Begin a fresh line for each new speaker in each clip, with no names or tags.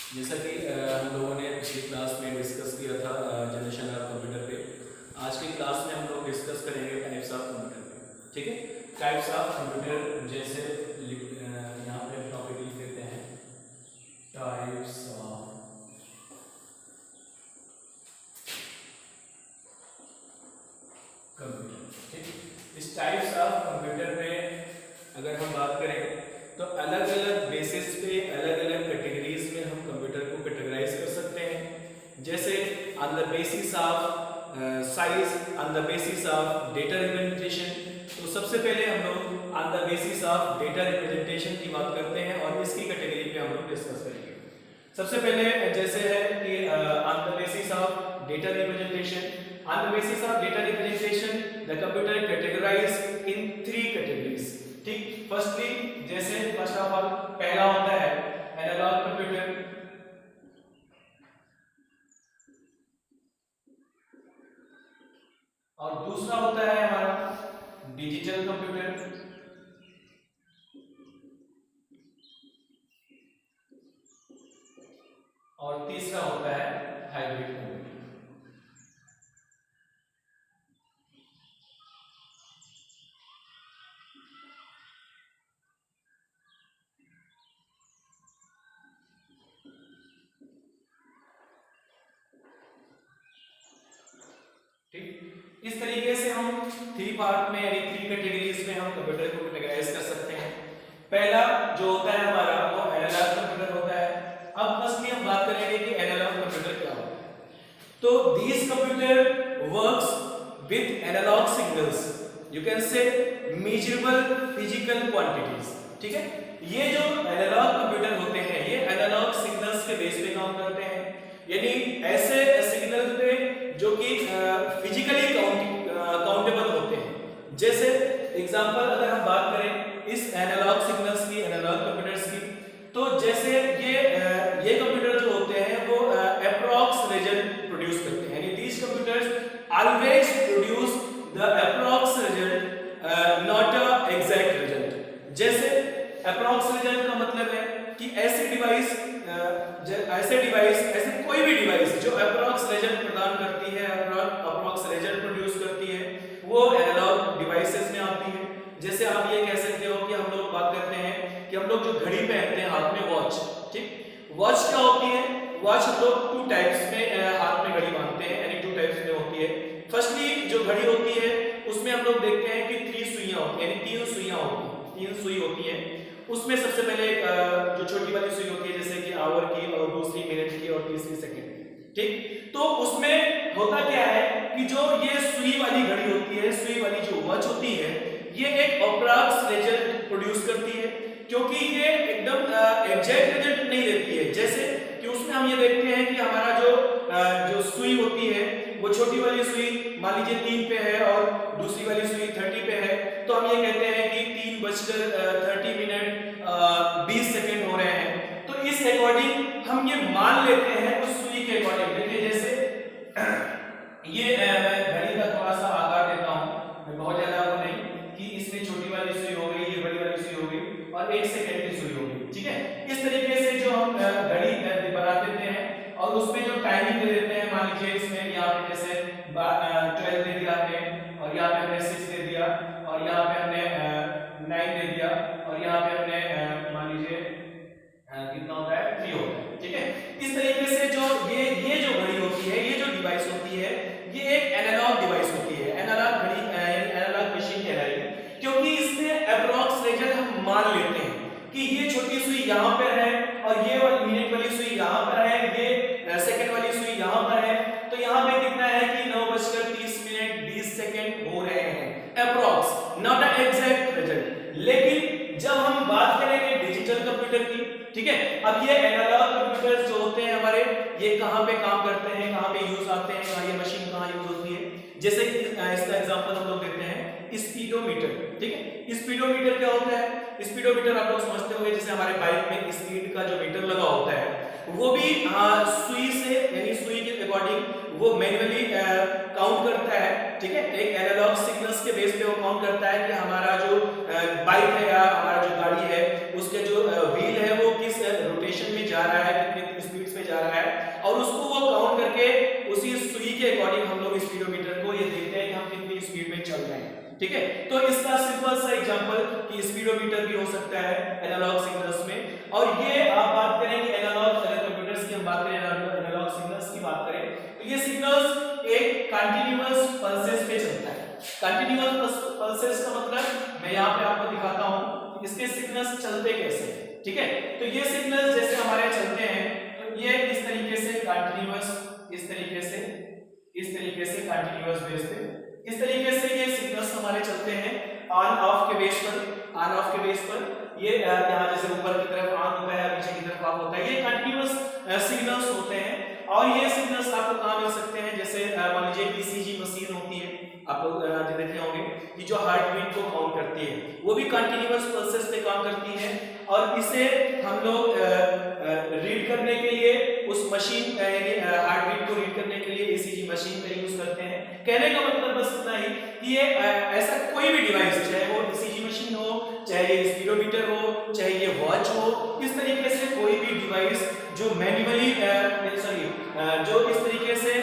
जैसा कि हम लोगों ने पिछली क्लास में डिस्कस किया था जनरेशन ऑफ कंप्यूटर पे। आज की क्लास में हम लोग डिस्कस करेंगे टाइप्स ऑफ कंप्यूटर पे। ठीक है, टाइप्स ऑफ कंप्यूटर। जैसे यहाँ पे टॉपिक लिख देते हैं टाइप्स ऑफ कंप्यूटर। ठीक, इस टाइप्स ऑफ कंप्यूटर में अगर हम बात करें तो अलग अलग बेसिस पे अलग अलग कैटेगरीज में हम कंप्यूटर को कैटेगराइज कर सकते हैं। जैसे on the basis of size, on the basis of data representation. तो सबसे पहले हम लोग on the basis of data representation की बात करते हैं और इसकी कैटेगरी पे हम लोग डिस्कस करेंगे। सबसे पहले जैसे है कि on the basis of data representation, on the basis of data representation the computer categorized in 3 categories। ठीक, फर्स्टली जैसे फर्स्ट ऑफ ऑल पहला होता है एनालॉग कंप्यूटर, और दूसरा होता है हमारा डिजिटल कंप्यूटर, और तीसरा होता है हाइब्रिड कंप्यूटर। ठीक, इस तरीके से हम 3 पार्ट में यानी 3 कैटेगरीज में हम कंप्यूटर को कैटेगराइज कर सकते हैं। पहला जो होता है हमारा वो एनालॉग कंप्यूटर होता है। अब फर्स्टली हम बात करेंगे कि एनालॉग कंप्यूटर क्या होता है। तो this computer works with analog signals, you can say measurable physical quantities. ठीक है, ये जो एनालॉग कंप्यूटर होते हैं ये एनालॉग सिग्नल्स के बेस पे काम करते हैं, यानी ऐसे सिग्नल पे जो कि फिजिकली काउंटेबल होते हैं। जैसे एग्जांपल अगर हम बात करें इस एनालॉग सिग्नल्स की, एनालॉग कंप्यूटर्स की, तो जैसे ये कंप्यूटर जो होते हैं वो अप्रॉक्स रिजल्ट प्रोड्यूस करते हैं, यानी these computers always produce the approx result not a exact result. जैसे अप्रॉक्स रिजल्ट का मतलब है कि ऐसे डिवाइस ऐसे कोई भी डिवाइस जो अप्रॉक्स रिजल्ट प्रदान करती है, अप्रॉक्स रिजल्ट प्रोड्यूस करती है, वो एनालॉग डिवाइसेस में आती है। जैसे आप ये कह सकते हो कि हम लोग बात करते हैं कि हम लोग जो घड़ी पहनते हैं हाथ में, वॉच। ठीक, वॉच क्या होती है? वॉच हम लोग 2 टाइप्स में हाथ में घड़ी बांधते हैं, यानी 2 टाइप्स में होती है। फर्स्टली जो घड़ी होती है उसमें हम लोग देखते हैं कि 3 सुइयां होती है, यानी 3 सुइयां होती हैं, 3 सुई होती है। उसमें सबसे पहले जो छोटी वाली सुई होती है जैसे कि आवर की, और दूसरी मिनट की, और तीसरी सेकंड की। ठीक, तो उसमें होता क्या है कि जो ये सुई वाली घड़ी होती है, सुई वाली जो वॉच होती है, ये एक अप्रॉक्स रिजल्ट प्रोड्यूस करती है, क्योंकि ये एकदम एग्जैक्ट रिजल्ट नहीं देती है। जैसे कि उसमें हम ये देखते हैं कि हमारा जो सुई होती है वो छोटी वाली सुई मान लीजिए 3 पे है और दूसरी वाली सुई 30 पे है, तो हम ये कहते हैं कि 3:30 20 सेकंड हो रहे हैं। तो इस अकॉर्डिंग हम ये मान लेते हैं उस सुई के अकॉर्डिंग। देखिए जैसे ये मैं घड़ी का थोड़ा सा आकार देता हूं, मैं बहुत ज्यादा वो नहीं, कि इसमें छोटी वाली सुई हो गई, ये बड़ी वाली सुई हो गई, और 1 सेकंड की सुई हो गई। ठीक है, इस तरीके से जो हम घड़ी बना देते हैं और उसमें जो टाइमिंग दे देते हैं, मान लीजिए इसमें यहाँ पे जैसे 12 दे दिया हमने, और यहाँ पे हमने 6 दे दिया, और यहाँ पे हमने 9 दे दिया, और यहाँ पे हमने मान लीजिए कितना होता है 3 होता है। ठीक है, इस तरीके से जो ये जो घड़ी होती है, ये जो डिवाइस होती है, ये एक एनालॉग डिवाइस होती है, एनालॉग घड़ी एनालॉग मशीन कहलाएगी, क्योंकि इसमें अप्रॉक्स रिजल्ट हम मान लेते हैं कि ये छोटी सुई यहाँ पर है और ये वाली मिनट वाली सुई यहाँ पर है, ये सेकंड वाली सुई यहाँ पर है, तो यहाँ पे कितना है कि 9:30 हो रहे हैं, approx, not a exact result. लेकिन जब हम बात करेंगे डिजिटल कंप्यूटर की, ठीक है, अब ये एनालॉग कंप्यूटर्स जो होते हैं हमारे, ये कहाँ पे काम करते हैं, कहाँ पे यूज आते हैं, कहाँ ये मशीन कहाँ यूज होती है। जैसे इसका एग्जांपल हम लोग देते हैं स्पीडोमीटर। ठीक है, स्पीडोमीटर क्या होता है? स्पीडोमीटर आप लोग समझते होंगे, जैसे हमारे बाइक में स्पीड का जो मीटर लगा होता है, वो भी सुई से, यानी सुई के अकॉर्डिंग वो मैन्युअली काउंट करता है। ठीक है, एक एनालॉग सिग्नल्स के बेस पे वो काउंट करता है कि हमारा जो बाइक है या हमारा जो गाड़ी है उसके जो व्हील है वो किस रोटेशन में जा रहा है, कितनी स्पीड ठीक है। तो इसका सिंपल सा एग्जांपल कि स्पीडोमीटर भी हो सकता है एनालॉग सिग्नल्स में। और ये आप बात करेंगे एनालॉग कंप्यूटर्स की, हम बात करें एनालॉग सिग्नल्स की बात करें तो ये सिग्नल्स एक कंटीन्यूअस पल्सेस पे चलता है। कंटीन्यूअस पल्सेस का मतलब मैं यहाँ पे आपको दिखाता हूँ इसके सिग्नल्स चलते कैसे हैं, ठीक है। तो ये सिग्नल्स जैसे हमारे चलते हैं तो ये इस तरीके से कंटीन्यूअस, इस तरीके से कंटीन्यूअस बेस पे इस तरीके से ये सिग्नल्स हमारे चलते हैं ऑन ऑफ के बेस पर, ऑन ऑफ के बेस पर। ये यहाँ जैसे ऊपर की तरफ ऑन होता है, नीचे की तरफ ऑफ होता है, ये कंटीन्यूअस सिग्नल्स होते हैं। और ये सिग्नल्स आपको कहाँ मिल सकते हैं, जैसे मान लीजिए ईसीजी मशीन होती है, आप लोग देखे होंगे कि जो हार्ट बीट को काउंट करती है, वो भी कंटीन्यूअस पल्सेस पे काम करती है। और इसे हम लोग रीड करने के लिए उस मशीन यानी हार्ट बीट को रीड करने के लिए ईसीजी मशीन का यूज करते हैं। कहने का मतलब बस इतना ही कि ये ऐसा कोई भी डिवाइस, चाहे वो ईसीजी मशीन हो, चाहे ये स्पीडोमीटर हो, चाहे ये वॉच हो, इस तरीके से कोई भी डिवाइस जो मैन्युअली जो इस तरीके से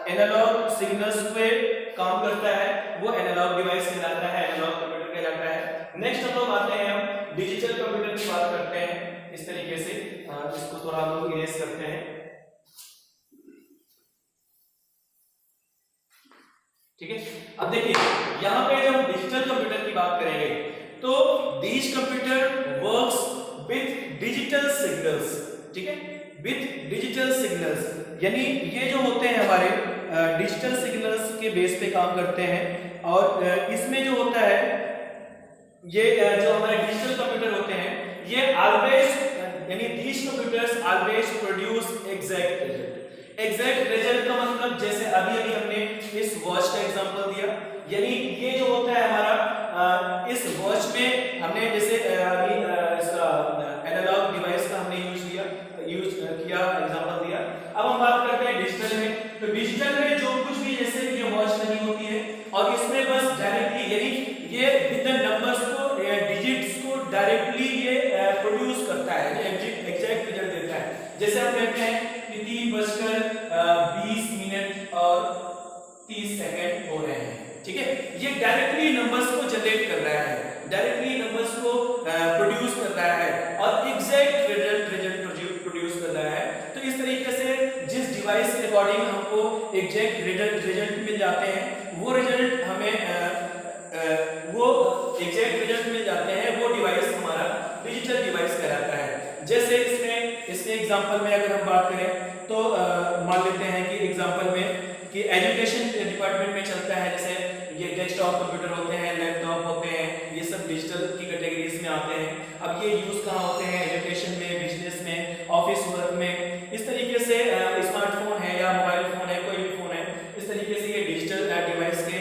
एनालॉग सिग्नल्स पे काम करता है वो एनालॉग डिवाइस कहलाता है, एनालॉग कंप्यूटर कहलाता है। नेक्स्ट हम लोग आते हैं, हम डिजिटल कंप्यूटर की बात करते हैं। इस तरीके से इसको थोड़ा हम लोग इरेज करते हैं, ठीक है। अब देखिए यहाँ पे जब हम डिजिटल कंप्यूटर की बात करेंगे तो this computer works with digital signals, ठीक है, विथ डिजिटल सिग्नल्स, यानी ये जो होते हैं हमारे डिजिटल सिग्नल्स के बेस पे काम करते हैं। और इसमें जो होता है ये जो हमारे डिजिटल कंप्यूटर होते हैं ये ऑलवेज यानी this computers always produce exact result. Exact result का मतलब जैसे अभी हमने इस वॉच का एग्जांपल दिया, यानी ये जो होता है हमारा इस वॉच में हमने जैसे अभी इसका एनालॉग डिवाइस का हमने यूज किया एग्जांपल दिया। अब हम बात करते हैं डिजिटल में। तो डिजिटल में जो कुछ भी जैसे ये वॉच लगी होती है और इसमें बस डायरेक्टली यानी ये विद द नंबर्स को डिजिट्स को डायरेक्टली ये प्रोड्यूस करता है, एग्जैक्ट रिजल्ट देता है। जैसे हम कहते हैं कि 3:20 और 30 सेकंड हो रहे हैं, ठीक है। ये डायरेक्टली नंबर्स को जनरेट कर रहा है, डायरेक्टली नंबर्स को प्रोड्यूस कर रहा है और एग्जैक्ट रिजल्ट प्रोड्यूस कर रहा है। तो इस तरीके से जिस डिवाइस के अकॉर्डिंग हमको एग्जैक्ट रिजल्ट मिल जाते हैं वो रिजल्ट हमें वो एग्जैक्ट रिजल्ट मिल जाते हैं, वो डिवाइस हमारा डिजिटल डिवाइस कहलाता है। जैसे इसके एग्जांपल में अगर हम बात करें तो मान लेते हैं कि एग्जांपल में कि एजुकेशन डिपार्टमेंट में चलता है, जैसे ये डेस्कटॉप कंप्यूटर होते हैं, लैपटॉप होते हैं, ये सब डिजिटल की कैटेगरीज में आते हैं। अब ये यूज कहाँ होते हैं, एजुकेशन में, बिजनेस में, ऑफिस वर्क में। इस तरीके से स्मार्टफोन है या मोबाइल फोन है, कोई भी फोन है, इस तरीके से ये डिजिटल डिवाइस के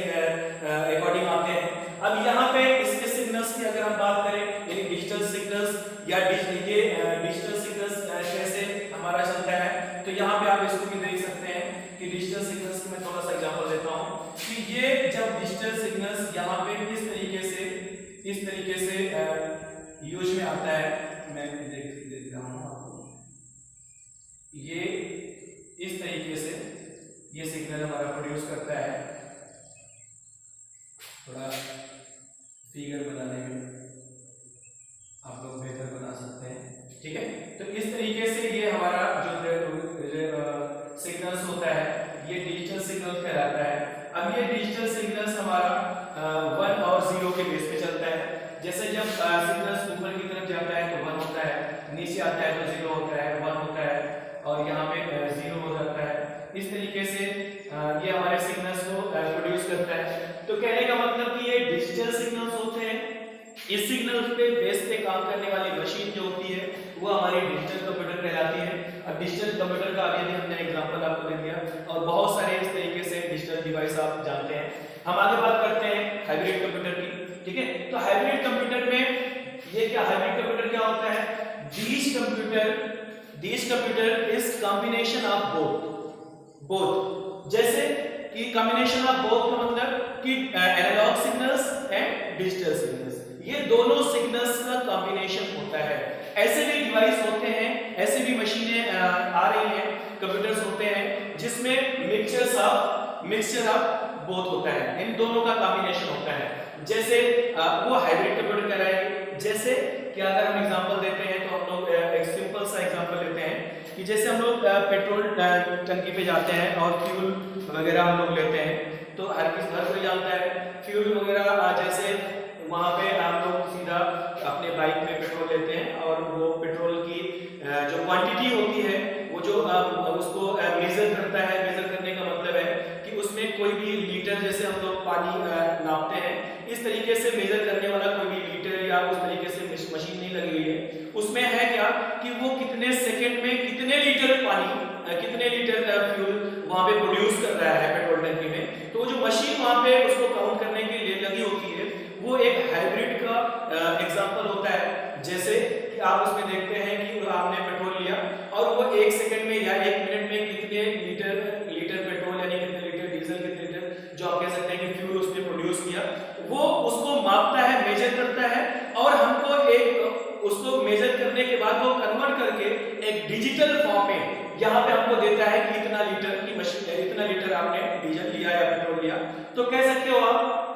अकॉर्डिंग आते हैं। अब यहाँ पे इसके सिग्नल्स की अगर हम बात करें, यानी डिजिटल सिग्नल्स या डिजिटल सिग्नल्स कैसे हमारा चलता है, तो यहाँ पे आप इसको भी देख सकते हैं कि डिजिटल सिग्नल्स की मैं थोड़ा सा एग्जांपल देता हूँ कि ये जब डिजिटल सिग्नल्स यहाँ पे इस तरीके से यूज में आता है, मैं देख रहा हूँ आपको, ये इस तरीके से ये सिग्नल हमारा प्रोड्यूस करता है। थोड़ा फिगर बनाने में आप लोग बेहतर बना सकते हैं, ठीक है। तो इस तरीके से ये हमारा जो सिग्नल्स होता है ये डिजिटल सिग्नल कहलाता है। अब ये डिजिटल सिग्नल्स हमारा 1 और 0 के बेस पे चलता है। जैसे जब सिग्नल्स ऊपर की तरफ जाता है तो 1 होता है, नीचे आता है तो 0 होता है, 1 होता है और यहाँ पे 0 हो जाता है। इस तरीके से ये हमारे सिग्नल्स को प्रोड्यूस करता है। तो कहने का मतलब कि ये डिजिटल सिग्नल्स होते हैं। इस सिग्नल पे बेस पे काम करने वाली मशीन जो होती है वो हमारी डिजिटल कंप्यूटर कहलाती है। अब डिजिटल कंप्यूटर का अभी हमने एग्जांपल आपको दे दिया और बहुत सारे इस तरीके से डिजिटल डिवाइस आप जानते हैं। हम आगे बात करते हैं हाइब्रिड कंप्यूटर की, ठीक है। तो हाइब्रिड कंप्यूटर में ये क्या, हाइब्रिड कंप्यूटर क्या होता है, this computer is combination of both. जैसे कि कॉम्बिनेशन ऑफ बोथ का मतलब कि analog signals and digital signals, ये दोनों सिग्नल्स का कॉम्बिनेशन होता है। ऐसे भी डिवाइस होते हैं, ऐसे भी मशीनें आ रही हैं, कंप्यूटर्स होते हैं जिसमें मिक्सचर ऑफ बोथ होता है, इन दोनों का कॉम्बिनेशन होता है। जैसे वो हाइब्रिड कंप्यूटर कहलाएगा। जैसे कि अगर हम एग्जांपल देते हैं तो हम लोग एक सिंपल सा एग्जांपल लेते हैं कि जैसे हम लोग पेट्रोल टंकी पे जाते हैं और फ्यूल वगैरह हम लोग लेते हैं, तो हर कोई जानता है फ्यूल वगैरह जैसे वहां पे हम लोग सीधा अपने बाइक में पेट्रोल लेते हैं और वो पेट्रोल की जो क्वांटिटी होती है वो जो उसको मेजर करता है। मेजर करने का मतलब है कि उसमें कोई भी लीटर, जैसे हम लोग पानी नापते हैं, इस तरीके से मेजर करने वाला कोई भी लीटर या उस तरीके से मशीन नहीं लगी हुई है। उसमें है क्या कि वो कितने सेकंड में कितने लीटर पानी, कितने लीटर का फ्यूल वहां पे प्रोड्यूस कर रहा है पेट्रोल टंकी में। तो जो मशीन वहां पे उसको काउंट करने के लिए लगी होती है वो एक हाइब्रिड का एग्जांपल होता है। जैसे कि आप उसमें देखते हैं कि आपने पेट्रोल लिया और वो 1 सेकंड में या 1 मिनट में कितने लीटर पेट्रोल यानी कितने लीटर डीजल, कितने लीटर जो आप कह सकते हैं कि फ्यूल उसने प्रोड्यूस किया, वो उसको मापता है, मेजर करता है और हमको उसको मेजर करने के बाद वो कन्वर्ट करके एक डिजिटल फॉर्म में यहाँ पे हमको देता है कि इतना लीटर की मशीन, इतना लीटर आपने डीजल लिया या पेट्रोल लिया। तो कह सकते हो आप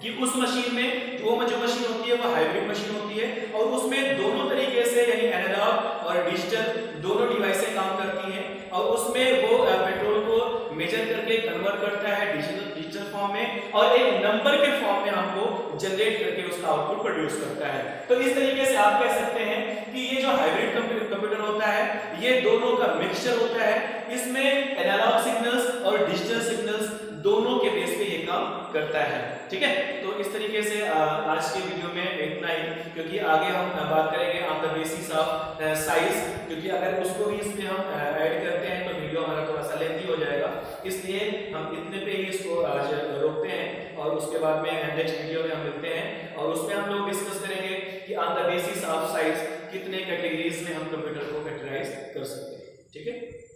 कि उस मशीन में जो मशीन होती है वो हाइब्रिड मशीन होती है और उसमें दोनों तरीके से यानी एनालॉग और डिजिटल दोनों डिवाइसें काम करती हैं और उसमें वो पेट्रोल को मेजर करके कन्वर्ट करता है डिजिटल फॉर्म में और एक नंबर के फॉर्म में हमको जनरेट करके उसका आउटपुट प्रोड्यूस करता है। तो इस तरीके से आप कह सकते हैं कि ये जो हाइब्रिड कंप्यूटर होता है ये दोनों का मिक्सचर होता है। इसमें एनालॉग सिग्नल्स और डिजिटल सिग्नल्स दोनों के बेस पे ये काम करता है। ठीक है, तो इस तरीके से आज के वीडियो में इतना ही, क्योंकि आगे हम बात करेंगे on the basis of size, क्योंकि अगर उसको भी इसमें हम ऐड करते हैं तो वीडियो हमारा थोड़ा सा लेंथी हो जाएगा, इसलिए हम इतने पे ही इसको आज रोकते हैं और उसके बाद में नेक्स्ट वीडियो में हम मिलते हैं और उसमें हम लोग डिस्कस करेंगे कि on the basis of size कितने कैटेगरीज में हम कंप्यूटर को कैटेगराइज कर सकते हैं। ठीक है।